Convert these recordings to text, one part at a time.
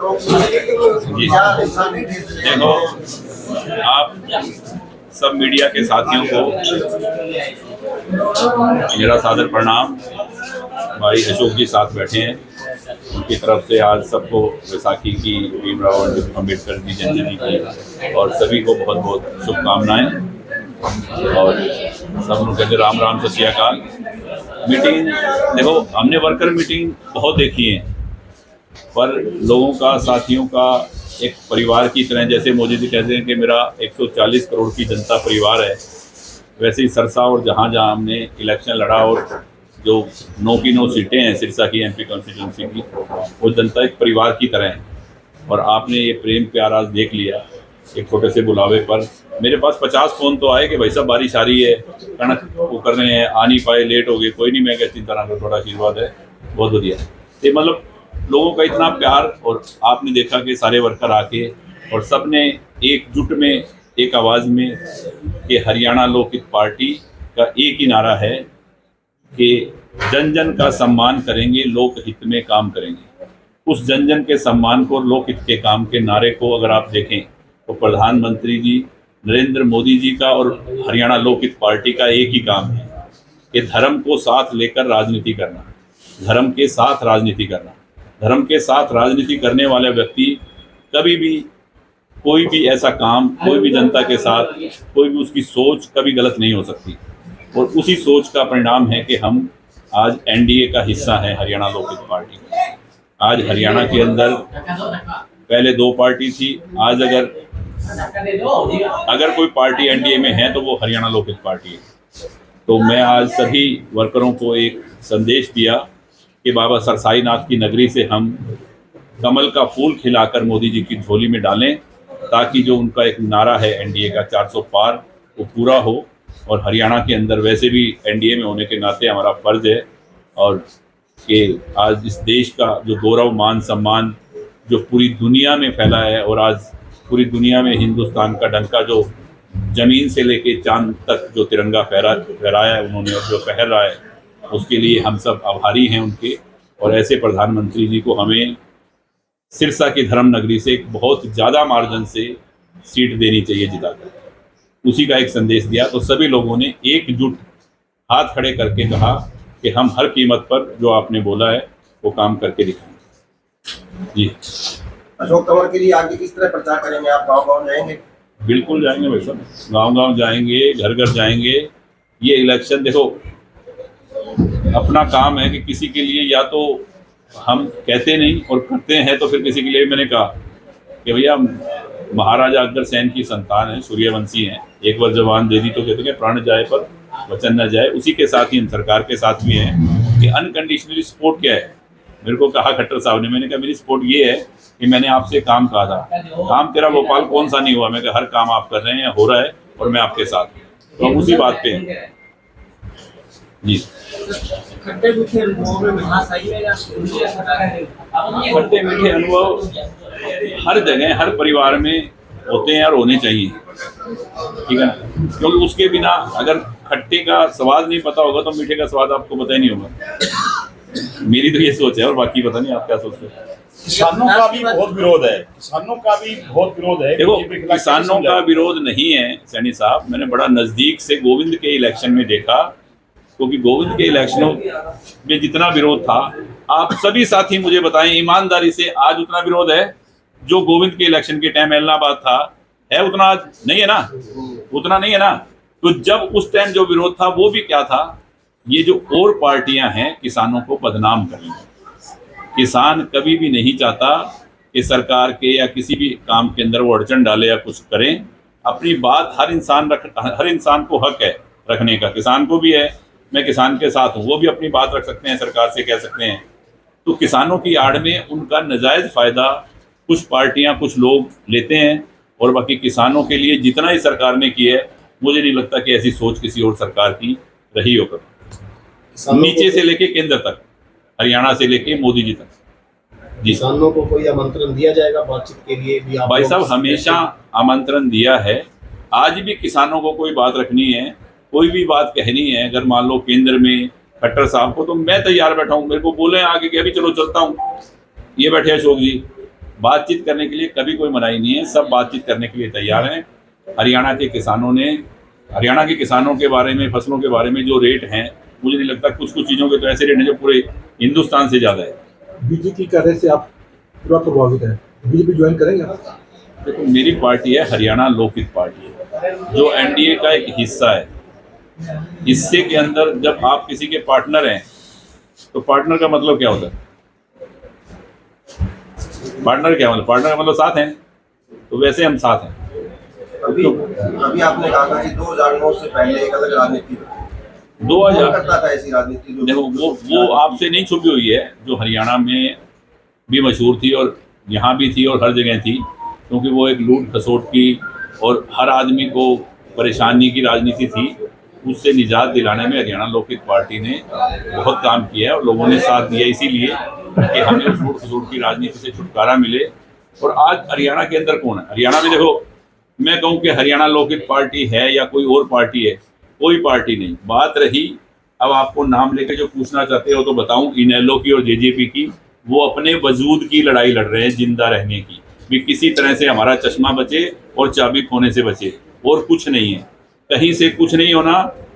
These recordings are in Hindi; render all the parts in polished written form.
जी देखो, आप सब मीडिया के साथियों को मेरा सादर प्रणाम। भाई अशोक जी साथ बैठे हैं, उनकी तरफ से आज सबको वैसाखी की, भीमराव अम्बेडकर की जयंती की और सभी को बहुत बहुत शुभकामनाएं। और सब लोग कहते राम राम सत श्री अकाल। मीटिंग देखो, हमने वर्कर मीटिंग बहुत देखी है, पर लोगों का, साथियों का एक परिवार की तरह, जैसे मोदी जी कहते हैं कि मेरा 140 करोड़ की जनता परिवार है, वैसे ही सरसा और जहाँ जहाँ हमने इलेक्शन लड़ा और जो 9 की 9 सीटें हैं सिरसा की एमपी कॉन्स्टिट्यूंसी की, वो जनता एक परिवार की तरह है। और आपने ये प्रेम प्यार आज देख लिया एक छोटे से बुलावे पर। मेरे पास 50 फ़ोन तो आए कि भाई साहब बारिश आ रही है, कणक वो कर रहे हैं, आ नहीं पाए, लेट हो गए। कोई नहीं, मैं कहती चिंता ना करो, थोड़ा आशीर्वाद है, बहुत बढ़िया। ये मतलब लोगों का इतना प्यार। और आपने देखा कि सारे वर्कर आके और सब ने एकजुट में एक आवाज़ में कि हरियाणा लोकहित पार्टी का एक ही नारा है कि जन जन का सम्मान करेंगे, लोकहित में काम करेंगे। उस जन जन के सम्मान को, लोकहित के काम के नारे को अगर आप देखें तो प्रधानमंत्री जी नरेंद्र मोदी जी का और हरियाणा लोकहित पार्टी का एक ही काम है कि धर्म को साथ लेकर राजनीति करना, धर्म के साथ राजनीति करना। धर्म के साथ राजनीति करने वाले व्यक्ति कभी भी कोई भी ऐसा काम, कोई भी जनता के साथ, कोई भी उसकी सोच कभी गलत नहीं हो सकती। और उसी सोच का परिणाम है कि हम आज एनडीए का हिस्सा है, हरियाणा लोकहित पार्टी। आज हरियाणा के अंदर पहले 2 पार्टी थी, आज अगर कोई पार्टी एनडीए में है तो वो हरियाणा लोकहित पार्टी है। तो मैं आज सभी वर्करों को एक संदेश दिया कि बाबा सरसाई नाथ की नगरी से हम कमल का फूल खिलाकर मोदी जी की झोली में डालें, ताकि जो उनका एक नारा है एनडीए का 400 पार, वो पूरा हो। और हरियाणा के अंदर वैसे भी एनडीए में होने के नाते हमारा फर्ज है और कि आज इस देश का जो गौरव, मान, सम्मान जो पूरी दुनिया में फैला है, और आज पूरी दुनिया में हिंदुस्तान का डंका जो ज़मीन से लेके चांद तक जो तिरंगा फहराया है उन्होंने, और जो फहर रहा है, उसके लिए हम सब आभारी हैं उनके। और ऐसे प्रधानमंत्री जी को हमें सिरसा की धर्म नगरी से एक बहुत ज़्यादा मार्जिन से सीट देनी चाहिए जिताकर। उसी का एक संदेश दिया। तो सभी लोगों ने एकजुट हाथ खड़े करके कहा कि हम हर कीमत पर जो आपने बोला है वो काम करके दिखाएंगे। जी अशोक तंवर के लिए आगे किस तरह प्रचार करेंगे आप? गांव-गांव जाएंगे? बिल्कुल जाएंगे भाई साहब, गांव-गांव जाएंगे, घर घर जाएंगे। ये इलेक्शन देखो अपना काम है कि किसी के लिए या तो हम कहते नहीं और करते हैं, तो फिर किसी के लिए मैंने कहा कि भैया महाराजा अग्रसेन की संतान है, सूर्यवंशी हैं, एक बार जवान दे दी तो कहते हैं प्राण जाए पर वचन न जाए। उसी के साथ ही हम सरकार के साथ भी हैं कि अनकंडीशनली सपोर्ट क्या है। मेरे को कहा खट्टर साहब ने, मैंने कहा मेरी सपोर्ट ये है कि मैंने आपसे काम कहा था, काम तेरा गोपाल कौन सा नहीं हुआ। मैं कहा हर काम आप कर रहे हैं, हो रहा है और मैं आपके साथ हूँ। तो हम उसी बात पे हैं। जी खट्टे मीठे अनुभव में मिठास आई है या खट्टे मीठे अनुभव हर जगह, हर परिवार में होते हैं और होने चाहिए, ठीक है ना? क्योंकि उसके बिना अगर खट्टे का स्वाद नहीं पता होगा तो मीठे का स्वाद आपको पता ही नहीं होगा। मेरी तो ये सोच है, और बाकी पता नहीं आप क्या सोचते हैं। किसानों का भी बहुत विरोध है, किसानों का भी बहुत विरोध है। देखो, किसानों का विरोध नहीं है सैनी साहब, मैंने बड़ा नज़दीक से गोविंद के इलेक्शन में देखा, क्योंकि गोविंद के इलेक्शनों में जितना विरोध था, आप सभी साथी मुझे बताएं ईमानदारी से, आज उतना विरोध है जो गोविंद के इलेक्शन के टाइम इलाहाबाद था, है उतना आज नहीं है ना? उतना नहीं है ना? तो जब उस टाइम जो विरोध था वो भी क्या था, ये जो और पार्टियां हैं किसानों को बदनाम करेंगी। किसान कभी भी नहीं चाहता कि सरकार के या किसी भी काम के अंदर वो अड़चन डाले या कुछ करें। अपनी बात हर इंसान को हक है रखने का, किसान को भी है, मैं किसान के साथ हूँ, वो भी अपनी बात रख सकते हैं, सरकार से कह सकते हैं। तो किसानों की आड़ में उनका नाजायज़ फ़ायदा कुछ पार्टियां, कुछ लोग लेते हैं, और बाकी किसानों के लिए जितना ही सरकार ने किया है, मुझे नहीं लगता कि ऐसी सोच किसी और सरकार की रही होकर, नीचे से लेके केंद्र तक, हरियाणा से लेके मोदी जी तक। जी, किसानों को कोई आमंत्रण दिया जाएगा बातचीत के लिए भी? भाई साहब हमेशा आमंत्रण दिया है, आज भी किसानों को कोई बात रखनी है, कोई भी बात कहनी है, अगर मान लो केंद्र में खट्टर साहब को, तो मैं तैयार बैठा हूँ। मेरे को बोले आगे कि अभी चलो चलता हूँ, ये बैठे अशोक जी, बातचीत करने के लिए कभी कोई मनाही नहीं है, सब बातचीत करने के लिए तैयार हैं। हरियाणा के किसानों के बारे में, फसलों के बारे में जो रेट हैं, मुझे नहीं लगता, कुछ चीज़ों के तो ऐसे रेट हैं जो पूरे हिंदुस्तान से ज़्यादा है। बीजेपी करने से आप पूरा प्रभावित है, बीजेपी ज्वाइन करेंगे आप? देखो, मेरी पार्टी है हरियाणा लोकहित पार्टी, जो एनडीए का एक हिस्सा है। हिस्से के अंदर जब आप किसी के पार्टनर हैं तो पार्टनर का मतलब क्या होता है? पार्टनर क्या मतलब? पार्टनर का मतलब साथ हैं, तो वैसे हम साथ हैं। अभी आपने कहा था कि 2009 से पहले एक अलग राजनीति कौन 2000 करता था ऐसी राजनीति जो देखो, वो आपसे नहीं छुपी हुई है, जो हरियाणा में भी मशहूर थी और यहाँ भी थी और हर जगह थी, क्योंकि वो एक लूट खसोट की और हर आदमी को परेशानी की राजनीति थी। उससे निजात दिलाने में हरियाणा लोकहित पार्टी ने बहुत काम किया है और लोगों ने साथ दिया, इसीलिए कि हमें उस लूट खसोट की राजनीति से छुटकारा मिले। और आज हरियाणा के अंदर कौन है? हरियाणा में देखो, मैं कहूँ कि हरियाणा लोकहित पार्टी है या कोई और पार्टी है, कोई पार्टी नहीं। बात रही, अब आपको नाम लेकर जो पूछना चाहते हो तो बताऊं, इनेलो की और जेजेपी की, वो अपने वजूद की लड़ाई लड़ रहे हैं, जिंदा रहने की, भी किसी तरह से हमारा चश्मा बचे और चाबी खोने से बचे, और कुछ नहीं है, कहीं से कुछ नहीं होना।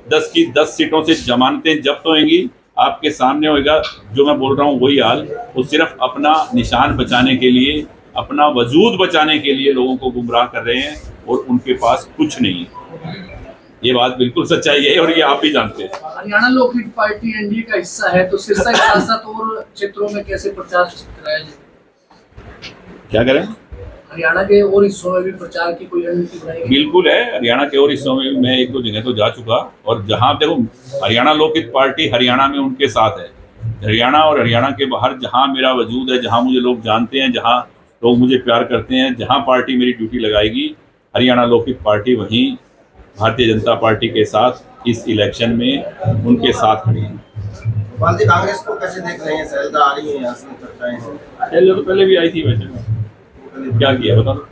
10 की 10 सीटों से जमानतें जब्त होंगी, आपके सामने होएगा। जो मैं बोल रहा हूँ वही हाल, वो सिर्फ अपना निशान बचाने के लिए, अपना वजूद बचाने के लिए लोगों को गुमराह कर रहे हैं, और उनके पास कुछ नहीं है। ये बात बिल्कुल सच्चाई है और ये आप भी जानते हैं। हरियाणा लोकहित पार्टी एनडीए का हिस्सा है, तो सिरसा के साथ साथ और क्षेत्रों में कैसे प्रचार कराया जाए? क्या करें? हरियाणा के और हिस्सों में भी प्रचार की कोई रणनीति बनाई? बिल्कुल है, हरियाणा के और हिस्सों में मैं 1-2 जगह तो जा चुका, और जहाँ देखो, हरियाणा लोकहित पार्टी हरियाणा में उनके साथ है। हरियाणा और हरियाणा के बाहर जहाँ मेरा वजूद है, जहाँ मुझे लोग जानते हैं, जहाँ लोग मुझे प्यार करते हैं, जहाँ पार्टी मेरी ड्यूटी लगाएगी, हरियाणा लोकहित पार्टी वहीं भारतीय जनता पार्टी के साथ इस इलेक्शन में उनके साथ खड़ी है। गोपाल जी, कांग्रेस को कैसे देख रहे हैं? शैलजा आ रही है, यहाँ से चर्चाएं हैं। शैलजा तो पहले भी आई थी, वैसे क्या किया बता दो?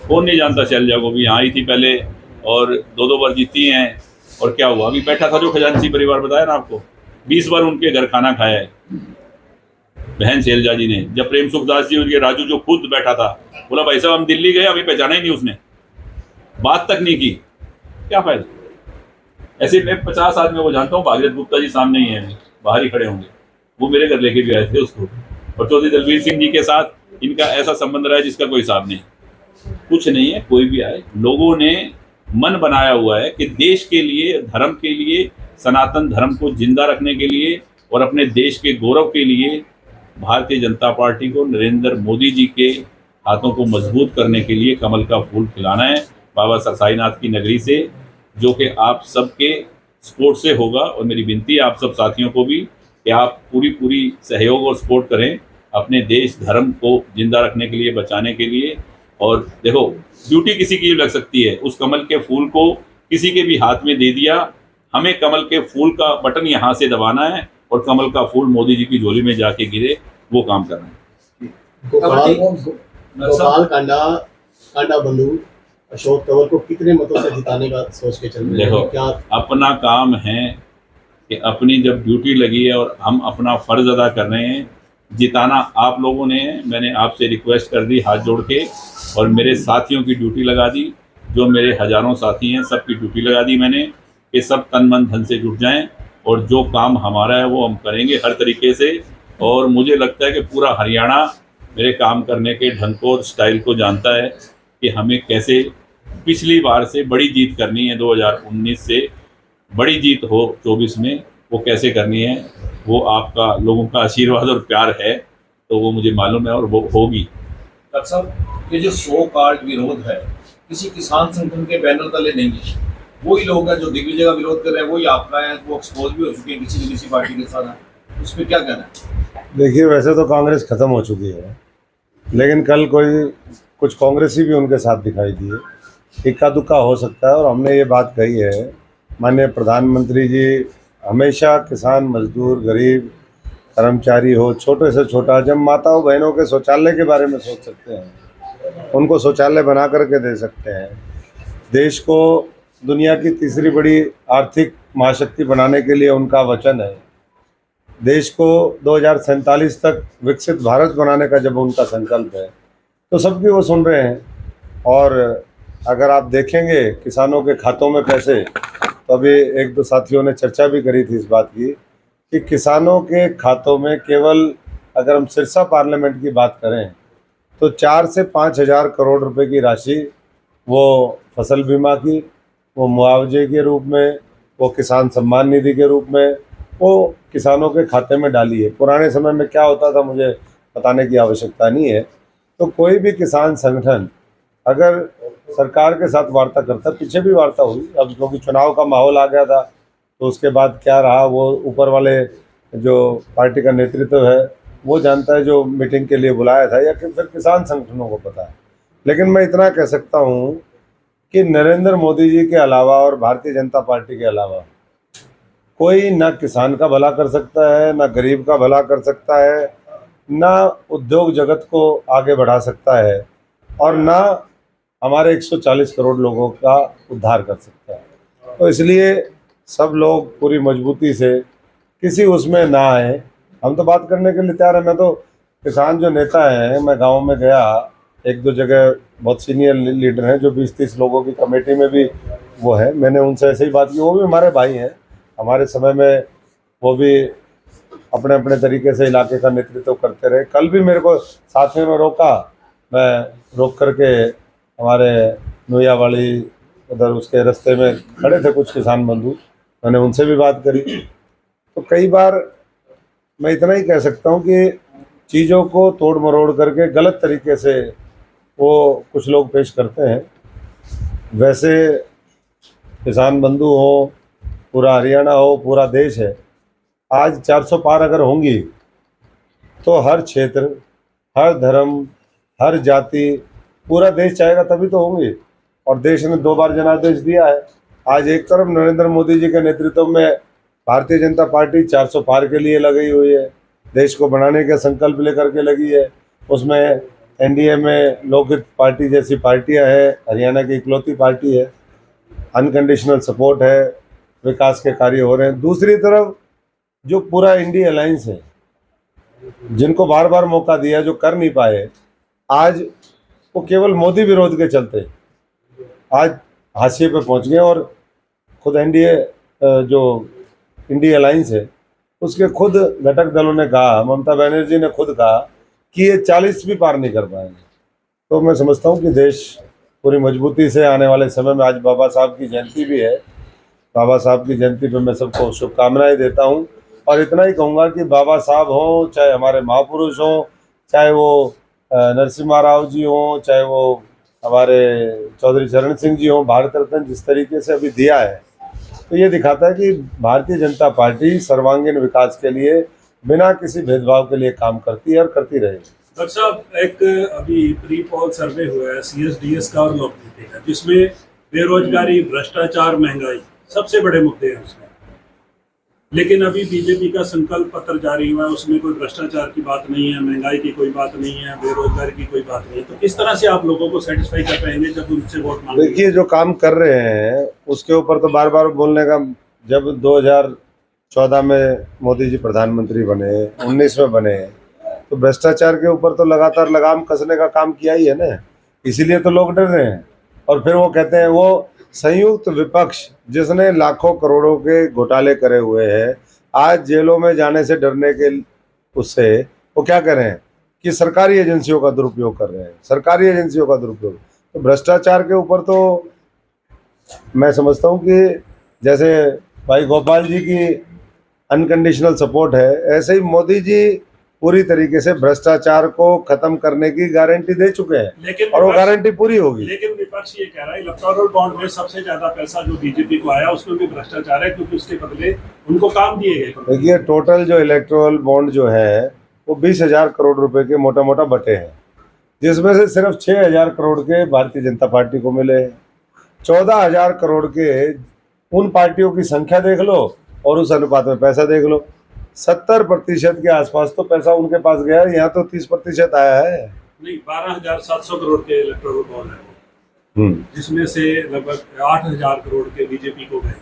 कौन नहीं जानता शैलजा को? भी यहाँ आई थी पहले और 2-2 बार जीती हैं, और क्या हुआ? अभी बैठा था जो खजांची परिवार, बताया ना आपको, 20 बार उनके घर खाना खाया है बहन शैलजा जी ने। जब प्रेम सुखदास जी, उनके राजू जो खुद बैठा था, बोला भाई साहब हम दिल्ली गए, अभी पहचाना ही नहीं उसने, बात तक नहीं की, क्या फायदा? ऐसे मैं 50 आदमी को जानता हूँ, भागीरथ गुप्ता जी सामने ही हैं, बाहर ही खड़े होंगे, वो मेरे घर लेके भी आए थे उसको। और चौधरी दलवीर सिंह जी के साथ इनका ऐसा संबंध रहा है जिसका कोई हिसाब नहीं। कुछ नहीं है, कोई भी आए, लोगों ने मन बनाया हुआ है कि देश के लिए, धर्म के लिए, सनातन धर्म को जिंदा रखने के लिए और अपने देश के गौरव के लिए भारतीय जनता पार्टी को, नरेंद्र मोदी जी के हाथों को मजबूत करने के लिए कमल का फूल खिलाना है बाबा साईनाथ की नगरी से, जो कि आप सबके सपोर्ट से होगा। और मेरी विनती है आप सब साथियों को भी कि आप पूरी सहयोग और सपोर्ट करें अपने देश धर्म को जिंदा रखने के लिए, बचाने के लिए। और देखो, ड्यूटी किसी की लग सकती है, उस कमल के फूल को किसी के भी हाथ में दे दिया, हमें कमल के फूल का बटन यहाँ से दबाना है और कमल का फूल मोदी जी की झोली में जाके गिरे, वो काम करना है। गोपाल कांडा बंधु अशोक तंवर को कितने मतों से जिताने का सोच के चल रहे हैं? देखो, क्या अपना काम है कि अपनी जब ड्यूटी लगी है और हम अपना फर्ज अदा कर रहे हैं, जिताना आप लोगों ने, मैंने आपसे रिक्वेस्ट कर दी हाथ जोड़ के, और मेरे साथियों की ड्यूटी लगा दी, जो मेरे हजारों साथी हैं सबकी ड्यूटी लगा दी मैंने, कि सब तन मन धन से जुट जाएं और जो काम हमारा है वो हम करेंगे हर तरीके से। और मुझे लगता है कि पूरा हरियाणा मेरे काम करने के ढंग को और स्टाइल को जानता है कि हमें कैसे पिछली बार से बड़ी जीत करनी है, 2019 से बड़ी जीत हो 24 में, वो कैसे करनी है, वो आपका लोगों का आशीर्वाद और प्यार है, तो वो मुझे मालूम है और वो होगी। डॉक्टर साहब, ये जो 100 कार्ड विरोध है, किसी किसान संगठन के बैनर तले नहीं है, वही लोग हैं जो दिग्विजय का विरोध कर रहे हैं, वही आपका है, वो एक्सपोज भी हो चुके हैं किसी न किसी पार्टी के साथ, उस पर क्या कहना है? देखिए, वैसे तो कांग्रेस ख़त्म हो चुकी है, लेकिन कल कुछ कांग्रेसी भी उनके साथ दिखाई दिए, इक्का दुक्का हो सकता है। और हमने ये बात कही है, माननीय प्रधानमंत्री जी हमेशा किसान, मजदूर, गरीब, कर्मचारी हो, छोटे से छोटा, जब माताओं बहनों के शौचालय के बारे में सोच सकते हैं, उनको शौचालय बना करके दे सकते हैं। देश को दुनिया की तीसरी बड़ी आर्थिक महाशक्ति बनाने के लिए उनका वचन है। देश को 2047 तक विकसित भारत बनाने का जब उनका संकल्प है तो सबकी वो सुन रहे हैं। और अगर आप देखेंगे किसानों के खातों में पैसे, तो अभी एक दो साथियों ने चर्चा भी करी थी इस बात की कि किसानों के खातों में केवल अगर हम सिरसा पार्लियामेंट की बात करें तो 4 से 5 हज़ार करोड़ रुपए की राशि वो फसल बीमा की, वो मुआवजे के रूप में, वो किसान सम्मान निधि के रूप में वो किसानों के खाते में डाली है। पुराने समय में क्या होता था मुझे बताने की आवश्यकता नहीं है। तो कोई भी किसान संगठन अगर सरकार के साथ वार्ता करता, पीछे भी वार्ता हुई, अब क्योंकि चुनाव का माहौल आ गया था तो उसके बाद क्या रहा वो ऊपर वाले जो पार्टी का नेतृत्व है वो जानता है, जो मीटिंग के लिए बुलाया था, या फिर किसान संगठनों को पता है। लेकिन मैं इतना कह सकता हूँ कि नरेंद्र मोदी जी के अलावा और भारतीय जनता पार्टी के अलावा कोई ना किसान का भला कर सकता है, ना गरीब का भला कर सकता है, ना उद्योग जगत को आगे बढ़ा सकता है, और ना हमारे 140 करोड़ लोगों का उद्धार कर सकता है। तो इसलिए सब लोग पूरी मजबूती से किसी उसमें ना आए। हम तो बात करने के लिए तैयार हैं। मैं तो किसान जो नेता हैं, मैं गांव में गया, एक दो जगह बहुत सीनियर लीडर हैं जो 20-30 लोगों की कमेटी में भी वो है, मैंने उनसे ऐसे ही बात की। वो भी हमारे भाई हैं, हमारे समय में वो भी अपने अपने तरीके से इलाके का नेतृत्व करते रहे। कल भी मेरे को साथ में रोका, मैं रोक करके हमारे नोयावाली उधर उसके रास्ते में खड़े थे कुछ किसान बंधु, मैंने उनसे भी बात करी। तो कई बार मैं इतना ही कह सकता हूँ कि चीज़ों को तोड़ मरोड़ करके गलत तरीके से वो कुछ लोग पेश करते हैं। वैसे किसान बंधु हो, पूरा हरियाणा हो, पूरा देश है, आज 400 पार अगर होंगी तो हर क्षेत्र, हर धर्म, हर जाति, पूरा देश चाहेगा तभी तो होंगी। और देश ने 2 बार जनादेश दिया है। आज एक तरफ नरेंद्र मोदी जी के नेतृत्व में भारतीय जनता पार्टी 400 पार के लिए लगी हुई है, देश को बनाने का संकल्प लेकर के लगी है। उसमें एनडीए में लोकहित पार्टी जैसी पार्टियां हैं, हरियाणा की इकलौती पार्टी है, अनकंडीशनल सपोर्ट है, विकास के कार्य हो रहे हैं। दूसरी तरफ जो पूरा इंडिया अलायंस है, जिनको बार बार मौका दिया, जो कर नहीं पाए, आज वो केवल मोदी विरोध के चलते आज हाशिए पे पहुंच गए। और खुद एनडीए जो इंडिया अलायंस है उसके खुद घटक दलों ने कहा, ममता बनर्जी ने खुद कहा कि ये 40 भी पार नहीं कर पाएंगे। तो मैं समझता हूँ कि देश पूरी मजबूती से आने वाले समय में, आज बाबा साहब की जयंती भी है, बाबा साहब की जयंती पे मैं सबको शुभकामनाएं देता हूँ। और इतना ही कहूँगा कि बाबा साहब हों, चाहे हमारे महापुरुष हों, चाहे वो नरसिम्हा राव जी हों, चाहे वो हमारे चौधरी चरण सिंह जी हों, भारत रत्न जिस तरीके से अभी दिया है, तो ये दिखाता है कि भारतीय जनता पार्टी सर्वांगीण विकास के लिए बिना किसी भेदभाव के लिए काम करती है और करती रहेगी। डॉक्टर साहब, एक अभी प्री पोल सर्वे हुआ है CSDS का और लोकनीति का, जिसमें बेरोजगारी, भ्रष्टाचार, महंगाई सबसे बड़े मुद्दे हैं उसमें। लेकिन अभी बीजेपी का संकल्प पत्र जारी हुआ है, उसमें कोई भ्रष्टाचार की बात नहीं है, महंगाई की कोई बात नहीं है, बेरोजगारी की कोई बात नहीं है। तो किस तरह से आप लोगों को सेटिस्फाई कर पाएंगे जब उनसे वोट मांगेंगे? देखिए, जो काम कर रहे हैं उसके ऊपर तो बार बार बोलने का, जब 2014 में मोदी जी प्रधानमंत्री बने, 19 में बने, तो भ्रष्टाचार के ऊपर तो लगातार लगाम कसने का काम किया ही है ना, इसीलिए तो लोग डर रहे हैं। और फिर वो कहते हैं वो संयुक्त विपक्ष जिसने लाखों करोड़ों के घोटाले करे हुए हैं, आज जेलों में जाने से डरने के उससे वो क्या कर रहे हैं कि सरकारी एजेंसियों का दुरुपयोग कर रहे हैं, सरकारी एजेंसियों का दुरुपयोग। तो भ्रष्टाचार के ऊपर तो मैं समझता हूँ कि जैसे भाई गोपाल जी की अनकंडीशनल सपोर्ट है, ऐसे ही मोदी जी पूरी तरीके से भ्रष्टाचार को खत्म करने की गारंटी दे चुके हैं, और वो गारंटी पूरी होगी। लेकिन विपक्ष ये कह रहा है इलेक्टोरल बॉन्ड में सबसे ज्यादा पैसा जो बीजेपी को आया उसमें भी भ्रष्टाचार है, क्योंकि उसके बदले उनको काम दिए गए। देखिए, टोटल जो इलेक्टोरल बॉन्ड जो है वो 20,000 करोड़ रुपए के मोटा मोटा बटे हैं, जिसमें से सिर्फ 6,000 करोड़ के भारतीय जनता पार्टी को मिले। 14,000 करोड़ के उन पार्टियों की संख्या देख लो और उस अनुपात में पैसा देख लो। 70% के आसपास तो पैसा उनके पास गया है, यहाँ तो 30% आया है। नहीं, 12,700 करोड़ के इलेक्टोरल बॉन्ड है, जिसमें से लगभग 8,000 करोड़ के बीजेपी को गए।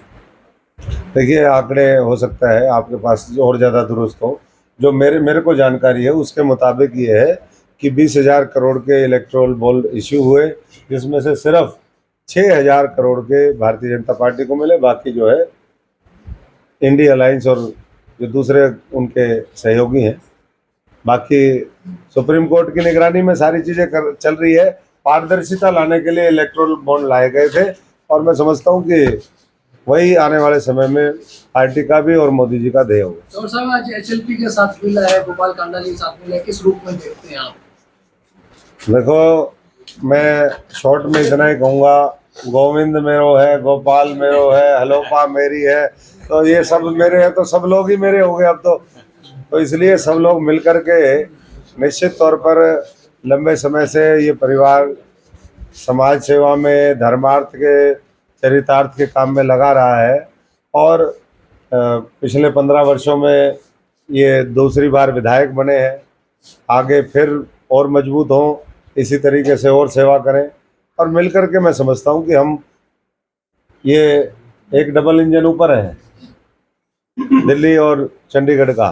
देखिए, आंकड़े हो सकता है आपके पास जो और ज़्यादा दुरुस्त हो। जो मेरे को जानकारी है उसके मुताबिक ये है कि 20,000 करोड़ के इलेक्टोरल बॉन्ड इश्यू हुए, जिसमें से सिर्फ 6,000 करोड़ के भारतीय जनता पार्टी को मिले, बाकी जो है इंडिया अलायंस और जो दूसरे उनके सहयोगी हैं। बाकी सुप्रीम कोर्ट की निगरानी में सारी चीज़ें चल रही है। पारदर्शिता लाने के लिए इलेक्टोरल बॉन्ड लाए गए थे और मैं समझता हूँ कि वही आने वाले समय में पार्टी का भी और मोदी जी का ध्येय होगा। तो साहब आज एचएलपी के साथ मिला है, गोपाल कांडा जी के साथ मिला है, किस रूप में देखते हैं आप? देखो, मैं शॉर्ट में इतना ही कहूँगा, गोविंद मेरो है, गोपाल मेरो है, हलोपा मेरी है, तो ये सब मेरे हैं तो सब लोग ही मेरे हो गए अब तो इसलिए सब लोग मिलकर के निश्चित तौर पर लंबे समय से ये परिवार समाज सेवा में, धर्मार्थ के, चरितार्थ के काम में लगा रहा है और पिछले 15 वर्षों में ये दूसरी बार विधायक बने हैं। आगे फिर और मजबूत हों, इसी तरीके से और सेवा करें और मिलकर के मैं समझता हूँ कि हम ये एक डबल इंजन ऊपर है, दिल्ली और चंडीगढ़ का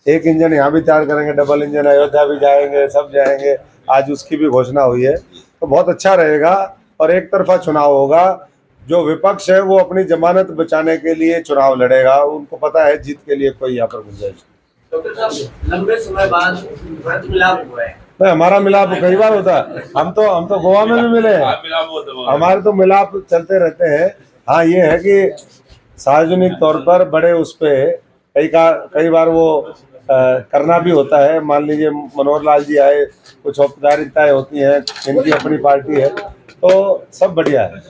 एक इंजन यहाँ भी तैयार करेंगे, डबल इंजन अयोध्या भी जाएंगे, सब जाएंगे। आज उसकी भी घोषणा हुई है, तो बहुत अच्छा रहेगा। और एक तरफा चुनाव होगा, जो विपक्ष है वो अपनी जमानत बचाने के लिए चुनाव लड़ेगा, उनको पता है जीत के लिए कोई यहाँ पर गुंजाइश। डॉक्टर साहब, लंबे समय बाद भारत मिलाप हुआ है। नहीं, हमारा मिलाप कई बार होता है। हम तो गोवा में भी मिले हैं, हमारे तो मिलाप चलते रहते हैं। हाँ, ये है कि सार्वजनिक तौर पर बड़े उस पे कई बार वो करना भी होता है। मान लीजिए मनोहर लाल जी आए, कुछ औपचारिकताएं होती हैं, इनकी अपनी पार्टी है, तो सब बढ़िया है।